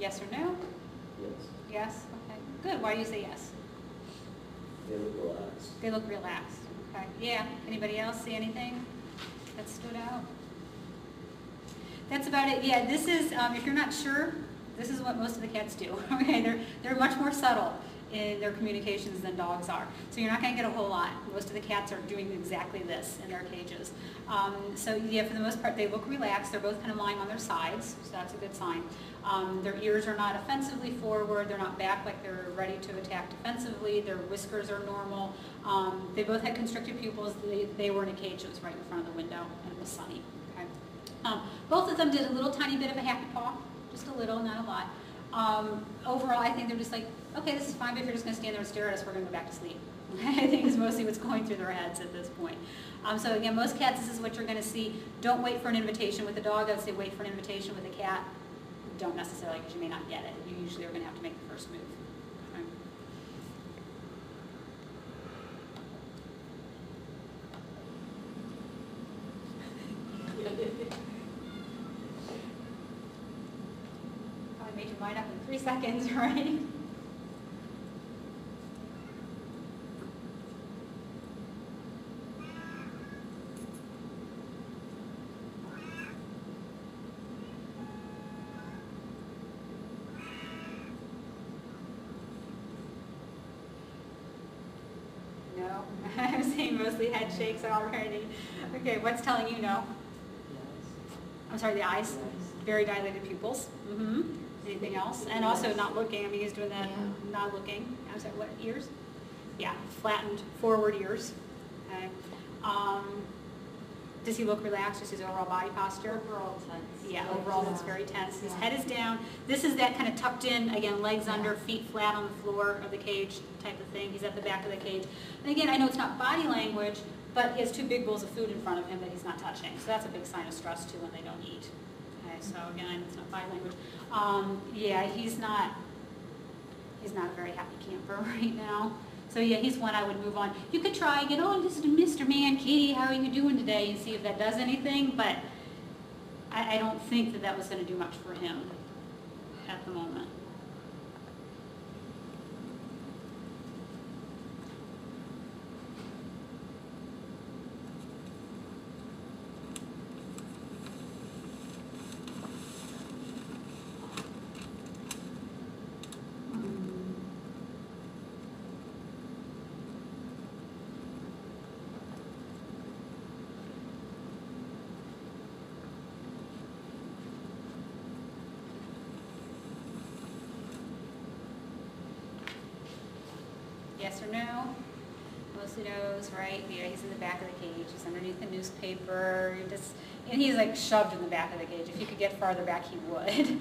Yes or no? Yes. Yes? Okay. Good. Why do you say yes? They look relaxed. They look relaxed. Okay. Yeah. Anybody else see anything that stood out? That's about it. Yeah, this is, if you're not sure, this is what most of the cats do. Okay, they're much more subtle in their communications than dogs are. So you're not going to get a whole lot. Most of the cats are doing exactly this in their cages. So yeah, for the most part, they look relaxed. They're both kind of lying on their sides, so that's a good sign. Their ears are not offensively forward. They're not back like they're ready to attack defensively. Their whiskers are normal. They both had constricted pupils. They were in a cage that was right in front of the window, and it was sunny. Okay. Both of them did a little tiny bit of a happy paw, just a little, not a lot. Overall, I think they're just like, okay, this is fine, but if you're just going to stand there and stare at us, we're going to go back to sleep. I think is mostly what's going through their heads at this point. So again, most cats, this is what you're going to see. Don't wait for an invitation with a dog. I'd say wait for an invitation with a cat. Don't necessarily, because you may not get it. You usually are going to have to make the first move. Probably made your mind up in 3 seconds, right? No, I'm saying mostly head shakes already. Okay, what's telling you no? I'm sorry, the eyes? Very dilated pupils. Anything else? And also not looking. I mean, he's doing that, not looking. I'm sorry, what, ears? Yeah, flattened forward ears. Okay. Does he look relaxed? Just his overall body posture? Overall tense. Yeah, overall looks very tense. His head is down. This is that kind of tucked in, again, legs under, feet flat on the floor of the cage type of thing. He's at the back of the cage. And again, I know it's not body language, but he has 2 big bowls of food in front of him that he's not touching. So that's a big sign of stress too when they don't eat. Okay, so again, it's not body language. Yeah, he's not a very happy camper right now. So yeah, he's one I would move on. You could try again, oh, this is Mr. Man, Katie, how are you doing today? And see if that does anything, but I don't think that that was going to do much for him at the moment. Yes or no? Mostly knows, right? Yeah, he's in the back of the cage. He's underneath the newspaper. And he's like shoved in the back of the cage. If he could get farther back, he would.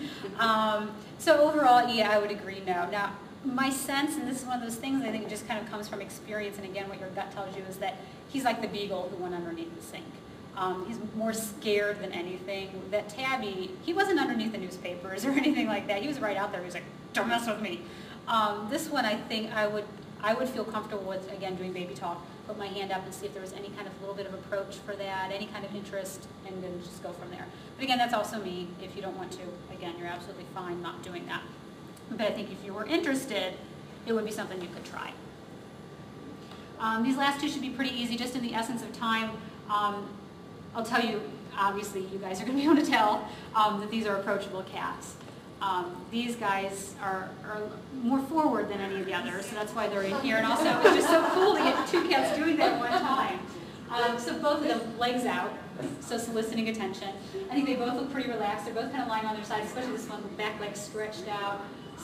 So overall, yeah, I would agree no. Now, my sense, and this is one of those things I think it just kind of comes from experience, and again, what your gut tells you is that he's like the beagle who went underneath the sink. He's more scared than anything. That Tabby, he wasn't underneath the newspapers or anything like that. He was right out there. He was like, don't mess with me. This one, I think I would feel comfortable with, again, doing baby talk, put my hand up and see if there was any kind of little bit of approach for that, any kind of interest, and then just go from there. But again, that's also me. If you don't want to, again, you're absolutely fine not doing that. But I think if you were interested, it would be something you could try. These last 2 should be pretty easy, just in the essence of time. I'll tell you, obviously, you guys are going to be able to tell that these are approachable cats. These guys are more forward than any of the others, so that's why they're in here. And also, it was just so cool to get 2 cats doing that at one time. So both of them, legs out, so soliciting attention. I think they both look pretty relaxed. They're both kind of lying on their sides, especially this one with back legs stretched out,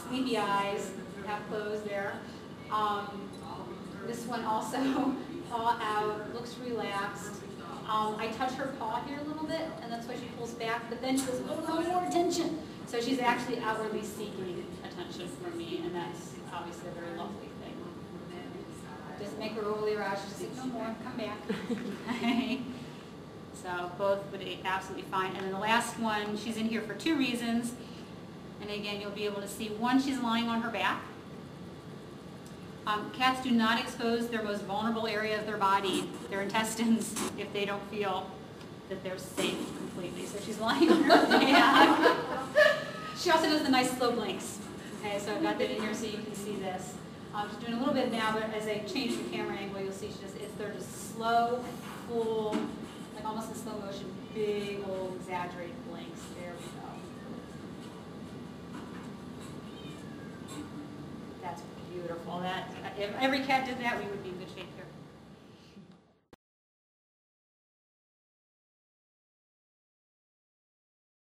sleepy eyes, half closed there. This one also, paw out, looks relaxed. I touch her paw here a little bit, and that's why she pulls back, but then she goes, oh, no more attention. So she's actually outwardly seeking attention from me, and that's obviously a very lovely thing. Doesn't make her overly aroused. She's just like, no more, come back. So both would be absolutely fine. And then the last one, she's in here for 2 reasons. And again, you'll be able to see, one, she's lying on her back. Cats do not expose their most vulnerable area of their body, their intestines, if they don't feel that they're safe completely. So she's lying on her back. She also does the nice slow blinks. Okay, so I've got that in here so you can see this. I'm just doing a little bit now, but as I change the camera angle, you'll see they're just slow, full, like almost in slow motion, big old exaggerated blinks. There we go. That's beautiful. That if every cat did that, we would be in good shape here.